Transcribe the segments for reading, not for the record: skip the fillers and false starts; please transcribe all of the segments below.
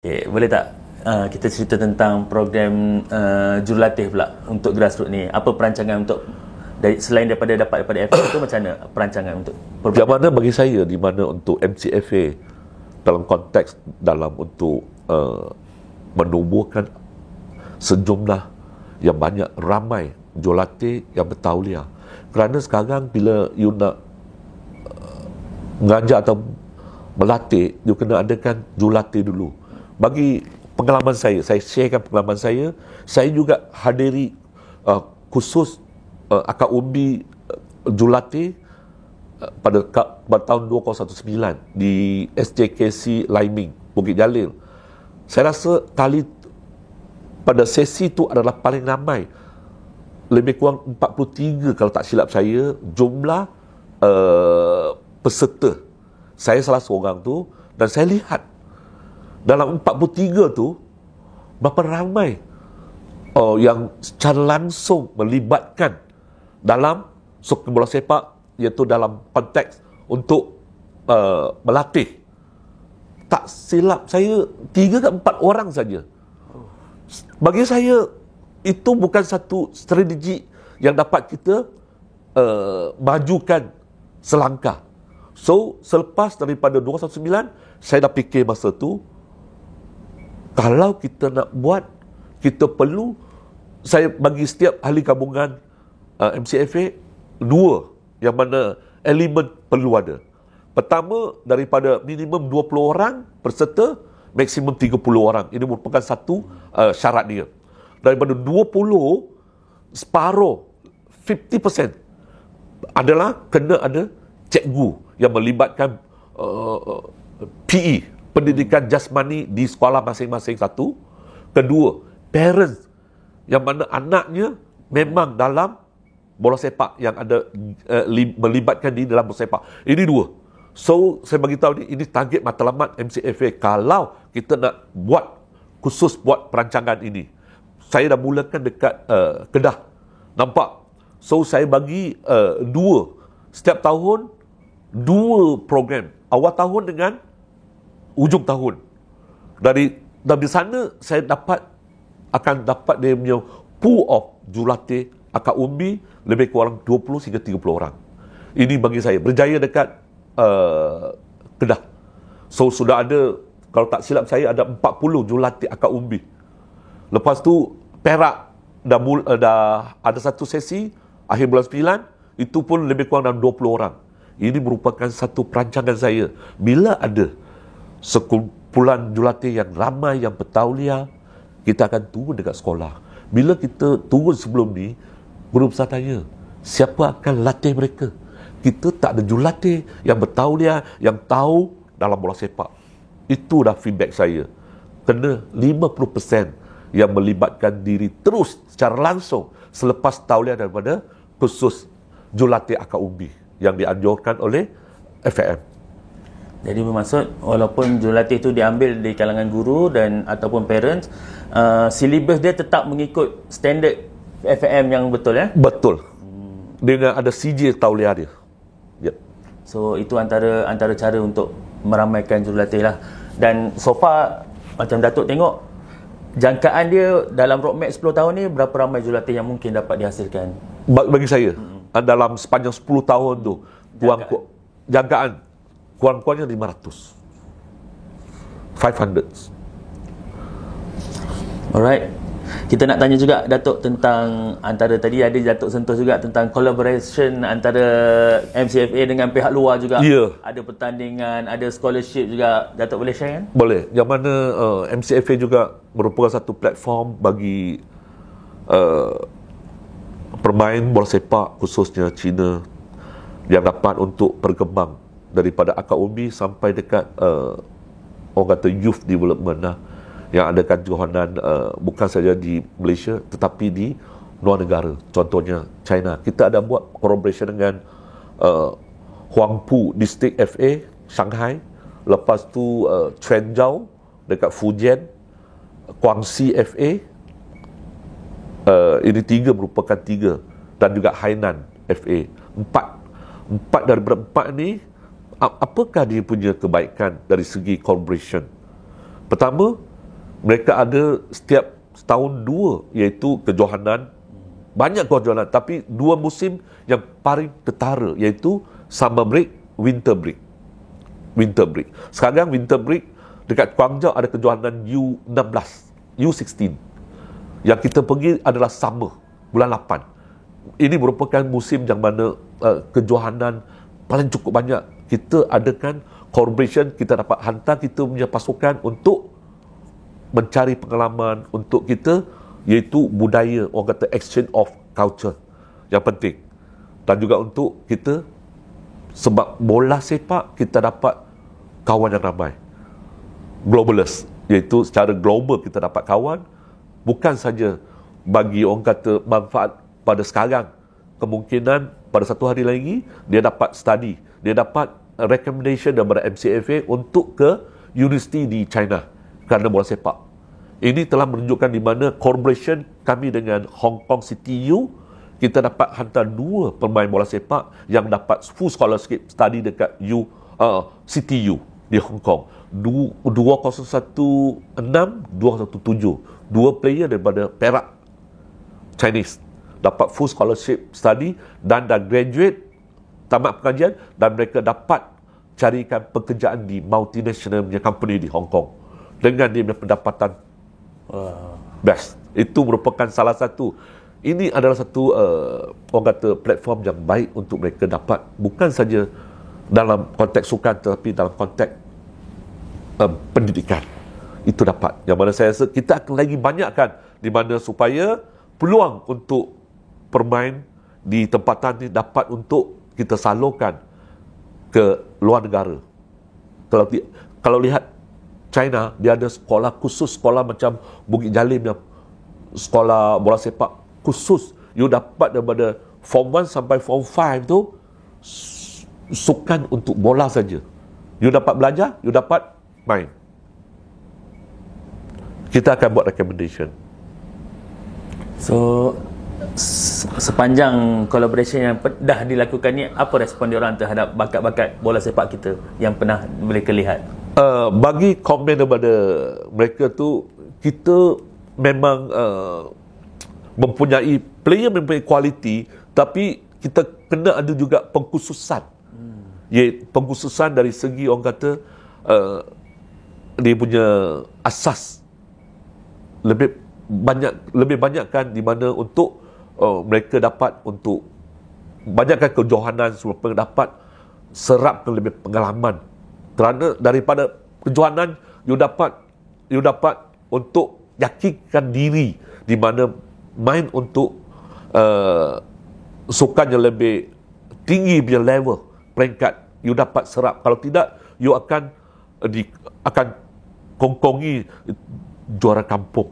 Okay, boleh tak kita cerita tentang program jurulatih pula untuk grassroots ni? Apa perancangan untuk selain daripada dapat daripada FA tu, macam mana perancangan untuk yang mana bagi saya, di mana untuk MCFA dalam konteks dalam untuk menumbuhkan sejumlah yang banyak ramai jurulatih yang bertauliah. Kerana sekarang bila you nak mengajar atau melatih, you kena adakan jurulatih dulu. Bagi pengalaman saya sharekan pengalaman saya juga hadiri khusus akad umbi jurulatih pada tahun 2019 di SJKC Laiming, Bukit Jalil. Saya rasa pada sesi itu adalah paling ramai, lebih kurang 43 kalau tak silap saya jumlah peserta. Saya salah seorang tu, dan saya lihat dalam 43 tu berapa ramai yang secara langsung melibatkan dalam sukan bola sepak, iaitu dalam konteks untuk melatih. Tak silap saya 3 ke 4 orang saja. Bagi saya itu bukan satu strategi yang dapat kita majukan selangkah. So selepas daripada 2019, saya dah fikir masa tu, kalau kita nak buat, kita perlu, saya bagi setiap ahli gabungan MCFA 2, yang mana elemen perlu ada. Pertama, daripada minimum 20 orang peserta, maksimum 30 orang. Ini merupakan satu syarat dia. Daripada 20, separuh 50% adalah kena ada cikgu yang melibatkan PE, pendidikan jasmani di sekolah masing-masing satu. Kedua, parents yang mana anaknya memang dalam bola sepak, yang ada melibatkan diri dalam bola sepak. Ini 2. So saya bagi tahu ini target matlamat MCFA. Kalau kita nak buat khusus buat perancangan ini, saya dah mulakan dekat Kedah, nampak. So saya bagi 2 setiap tahun, 2 program, awal tahun dengan ujung tahun. Dari sana saya akan dapat dia punya pool of jurulatih akad umbi lebih kurang 20 hingga 30 orang. Ini bagi saya berjaya dekat Kedah. So sudah ada, kalau tak silap saya, ada 40 jurulatih akad umbi. Lepas tu Perak dah ada satu sesi akhir bulan 9, itu pun lebih kurang dalam 20 orang. Ini merupakan satu perancangan saya. Bila ada sekumpulan jurulatih yang ramai, yang bertauliah, kita akan turun dekat sekolah. Bila kita turun sebelum ni, guru besar tanya, siapa akan latih mereka? Kita tak ada jurulatih yang bertauliah, yang tahu dalam bola sepak. Itu dah feedback saya. Kena 50% yang melibatkan diri terus secara langsung selepas tauliah daripada khusus jurulatih akad umbi yang dianjurkan oleh FAM. Jadi bermaksud, walaupun jurulatih itu diambil di kalangan guru dan ataupun parents, silibus dia tetap mengikut standard FAM yang betul, ya? Betul. Dengan ada CJ tauliah dia. Yep. So itu antara cara untuk meramaikan jurulatih lah. Dan so far, macam Datuk tengok, jangkaan dia dalam roadmap 10 tahun ni, berapa ramai jurulatih yang mungkin dapat dihasilkan? Bagi saya, dalam sepanjang 10 tahun tu, jangkaan kurang-kurangnya 500. Alright. Kita nak tanya juga Datuk tentang, antara tadi ada Datuk sentuh juga tentang collaboration antara MCFA dengan pihak luar juga. Yeah. Ada pertandingan, ada scholarship juga. Datuk boleh share kan? Boleh. Yang mana MCFA juga merupakan satu platform bagi permain bola sepak, khususnya Cina, yang dapat untuk berkembang daripada akad umbi sampai dekat orang kata youth development lah, yang adakan johanan bukan saja di Malaysia tetapi di luar negara, contohnya China. Kita ada buat collaboration dengan Huangpu District FA Shanghai, lepas tu Quanzhou dekat Fujian, Guangxi FA, ini 3 merupakan 3, dan juga Hainan FA. 4 daripada 4 ni, apakah dia punya kebaikan dari segi collaboration? Pertama, Mereka ada setiap setahun 2, iaitu kejohanan. Banyak kejohanan, tapi 2 musim yang paling ketara, iaitu summer break, winter break. Winter break. Sekarang winter break dekat Guangzhou ada kejohanan U16, U16. Yang kita pergi adalah summer, bulan 8. Ini merupakan musim yang mana kejohanan paling cukup banyak. Kita adakan collaboration, kita dapat hantar kita punya pasukan untuk mencari pengalaman untuk kita, iaitu budaya, orang kata exchange of culture yang penting. Dan juga untuk kita, sebab bola sepak kita dapat kawan yang ramai, globalist, iaitu secara global kita dapat kawan, bukan saja bagi orang kata manfaat pada sekarang, kemungkinan pada satu hari lagi dia dapat study, dia dapat recommendation daripada MCFA untuk ke universiti di China kerana bola sepak. Ini telah menunjukkan di mana collaboration kami dengan Hong Kong City U, kita dapat hantar 2 pemain bola sepak yang dapat full scholarship study dekat City U di Hong Kong. 2016, 2017. 2 player daripada Perak, Chinese, dapat full scholarship study dan dah graduate, tamat pengajian, dan mereka dapat carikan pekerjaan di multinational punya company di Hong Kong dengan dia punya pendapatan best. Itu merupakan salah satu, ini adalah satu orang kata platform yang baik untuk mereka dapat, bukan saja dalam konteks sukan tetapi dalam konteks pendidikan. Itu dapat, yang mana saya rasa kita akan lagi banyakkan di mana supaya peluang untuk permain di tempatan ni dapat untuk kita salurkan ke luar negara. Kalau lihat China, dia ada sekolah khusus, sekolah macam Bukit Jalil yang sekolah bola sepak khusus. You dapat daripada Form 1 sampai Form 5 tu sukan untuk bola saja. You dapat belajar, you dapat main. Kita akan buat recommendation. So sepanjang collaboration yang dah dilakukan ni, apa respon diorang terhadap bakat-bakat bola sepak kita yang pernah mereka lihat? Bagi komen daripada mereka tu, kita memang mempunyai player, mempunyai kualiti, tapi kita kena ada juga pengkhususan. Pengkhususan dari segi orang kata dia punya asas lebih banyakkan di mana untuk mereka dapat untuk banyakkan kejohanan supaya dapat serapkan lebih pengalaman. Kerana daripada kejohanan you dapat untuk yakinkan diri di mana main untuk sukan yang lebih tinggi punya level peringkat you dapat serap. Kalau tidak you akan kongkongi juara kampung.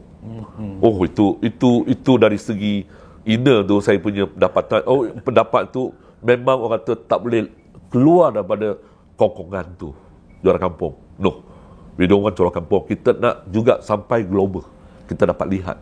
Oh, itu dari segi inner tu saya punya pendapatan. Pendapat tu memang orang kata tak boleh keluar daripada kongkongan tu, juara kampung. No, we don't want juara kampung. Kita nak juga sampai global, kita dapat lihat.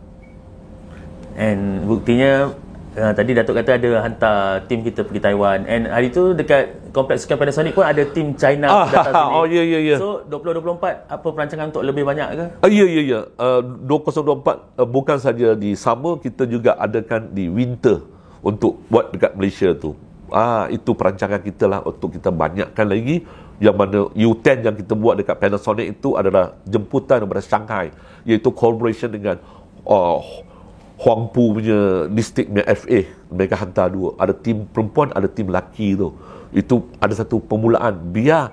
And buktinya tadi Datuk kata ada hantar tim kita pergi Taiwan, and hari tu dekat Kompleks Sukan Panasonic pun ada tim China datang sini. Oh ya. So 2024 apa perancangan untuk lebih banyak ke? Ya. 2024 bukan saja di summer, kita juga adakan di winter untuk buat dekat Malaysia tu. Itu perancangan kita lah untuk kita banyakkan lagi. Yang mana U10 yang kita buat dekat Panasonic itu adalah jemputan daripada Shanghai, iaitu collaboration dengan Huangpu punya district punya FA. Mereka hantar 2, ada tim perempuan, ada tim lelaki tu. Itu ada satu permulaan biar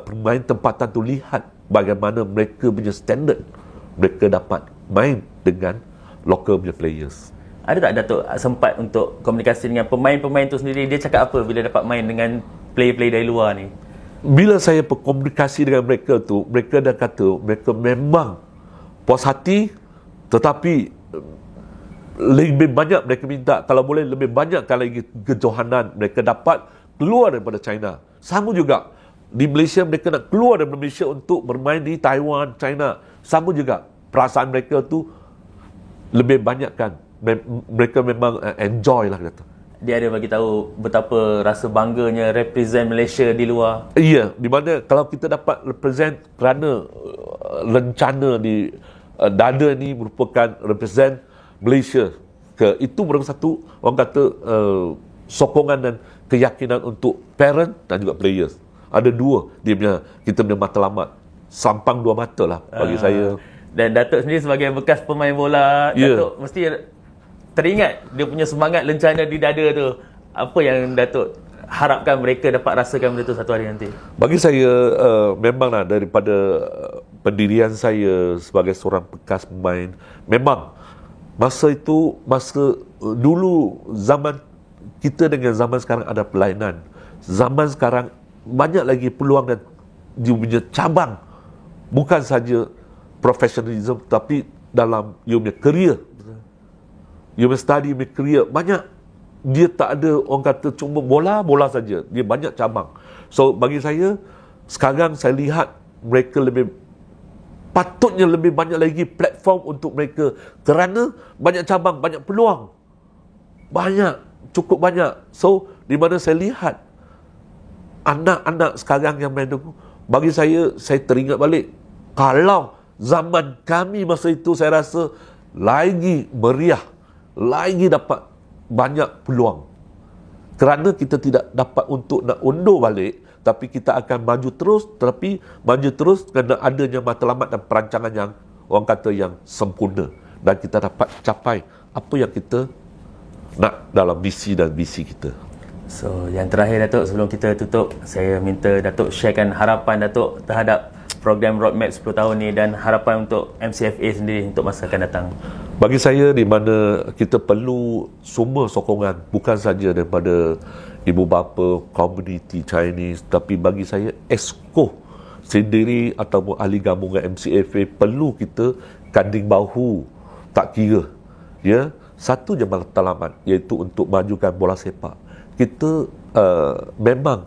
pemain tempatan tu lihat bagaimana mereka punya standard, mereka dapat main dengan local punya players. Ada tak Datuk sempat untuk komunikasi dengan pemain-pemain tu sendiri? Dia cakap apa bila dapat main dengan player-player dari luar ni? Bila saya berkomunikasi dengan mereka tu, mereka dah kata mereka memang puas hati, tetapi lebih banyak mereka minta, kalau boleh lebih banyakkan lagi kejohanan mereka dapat keluar daripada China. Sama juga di Malaysia, mereka nak keluar daripada Malaysia untuk bermain di Taiwan, China. Sama juga perasaan mereka tu lebih banyakkan. Mereka memang enjoy lah kata. Dia ada bagi tahu betapa rasa bangganya represent Malaysia di luar. Ya, di mana kalau kita dapat represent kerana rencana di dada ni merupakan represent Malaysia. Itu merupakan satu, orang kata, sokongan dan keyakinan untuk parent dan juga players. Ada dua kita punya matlamat. Sampang dua mata lah bagi saya. Dan Datuk sendiri sebagai bekas pemain bola, Datuk mesti teringat dia punya semangat lencana di dada tu. Apa yang Datuk harapkan mereka dapat rasakan benda tu satu hari nanti? Bagi saya, memanglah daripada pendirian saya sebagai seorang bekas pemain, memang masa dulu zaman kita dengan zaman sekarang ada perlainan. Zaman sekarang banyak lagi peluang dan dia punya cabang, bukan saja professionalism, tapi dalam you punya career, you punya study, you punya career, banyak. Dia tak ada, orang kata, cuma bola saja. Dia banyak cabang. So bagi saya, sekarang saya lihat mereka patutnya lebih banyak lagi platform untuk mereka, kerana banyak cabang, banyak peluang, cukup banyak. So di mana saya lihat anak-anak sekarang yang main tu, bagi saya teringat balik, kalau zaman kami masa itu, saya rasa lagi meriah, lagi dapat banyak peluang. Kerana kita tidak dapat untuk nak undur balik, tapi kita akan maju terus kerana adanya matlamat dan perancangan yang, orang kata, yang sempurna, dan kita dapat capai apa yang kita nak dalam misi dan visi kita. So, yang terakhir Datuk, sebelum kita tutup, saya minta Datuk sharekan harapan Datuk terhadap program Roadmap 10 tahun ni dan harapan untuk MCFA sendiri untuk masa akan datang. Bagi saya, di mana kita perlu semua sokongan, bukan saja daripada ibu bapa, komuniti Chinese, tapi bagi saya EXCO sendiri ataupun ahli gabungan MCFA perlu kita ganding bahu, tak kira satu je matlamat, iaitu untuk majukan bola sepak. Kita memang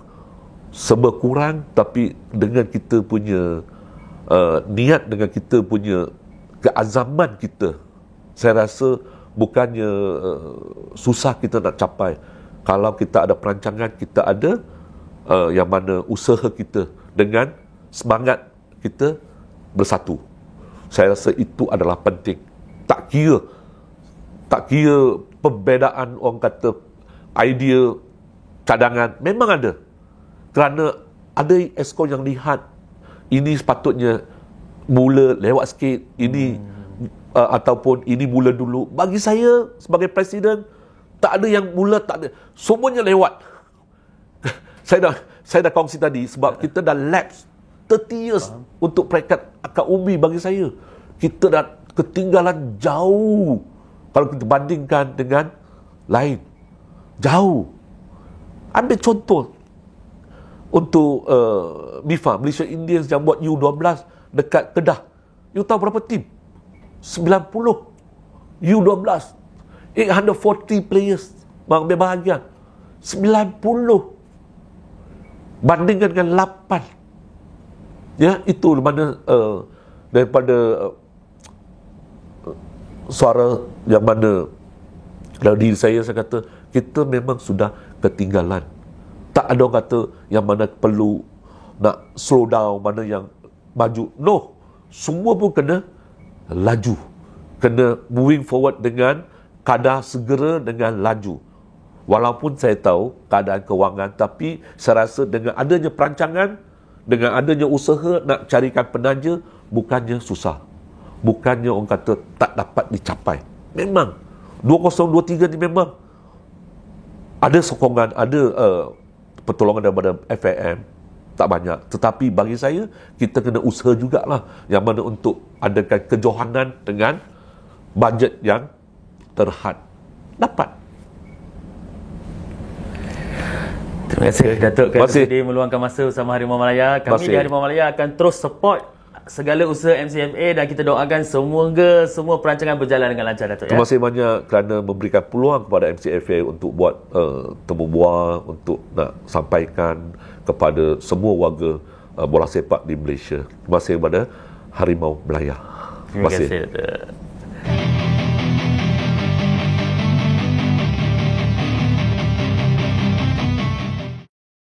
serba kurang, tapi dengan kita punya niat, dengan kita punya keazaman kita, saya rasa bukannya susah kita nak capai. Kalau kita ada perancangan, kita ada yang mana usaha kita dengan semangat kita bersatu. Saya rasa itu adalah penting. Tak kira perbezaan, orang kata, idea, cadangan, memang ada. Kerana ada EXCO yang lihat ini sepatutnya mula lewat sikit, ini ataupun ini mula dulu. Bagi saya sebagai presiden, tak ada yang mula, tak ada. Semuanya lewat. Saya dah kongsi tadi, sebab kita dah lapse 30 years untuk peringkat akad umbi. Bagi saya, kita dah ketinggalan jauh kalau kita bandingkan dengan lain. Jauh. Ambil contoh untuk MIFA, Malaysia Indians yang buat U12 dekat Kedah. You tahu berapa tim? 90 U12 840 players mengambil bahagian. 90 bandingkan dengan 8. Itu mana daripada suara yang mana dalam diri saya kata kita memang sudah ketinggalan. Tak ada orang kata yang mana perlu nak slow down, mana yang maju. No, semua pun kena laju, kena moving forward dengan kadar segera, dengan laju. Walaupun saya tahu keadaan kewangan, tapi saya rasa dengan adanya perancangan, dengan adanya usaha nak carikan penaja, bukannya susah, bukannya orang kata tak dapat dicapai. Memang 2023 ni memang ada sokongan, ada pertolongan daripada FAM, tak banyak. Tetapi bagi saya, kita kena usaha jugalah, yang mana untuk adakan kejohanan dengan bajet yang terhad. Dapat. Terima kasih Datuk kerana sudi meluangkan masa bersama Harimau Malaya. Kami di Harimau Malaya akan terus support segala usaha MCFA dan kita doakan semoga semua perancangan berjalan dengan lancar, Datuk. Terima kasih banyak kerana memberikan peluang kepada MCFA untuk buat temu bual, untuk nak sampaikan kepada semua warga bola sepak di Malaysia. Terima kasih kepada Harimau Malaya. Terima kasih, Datuk.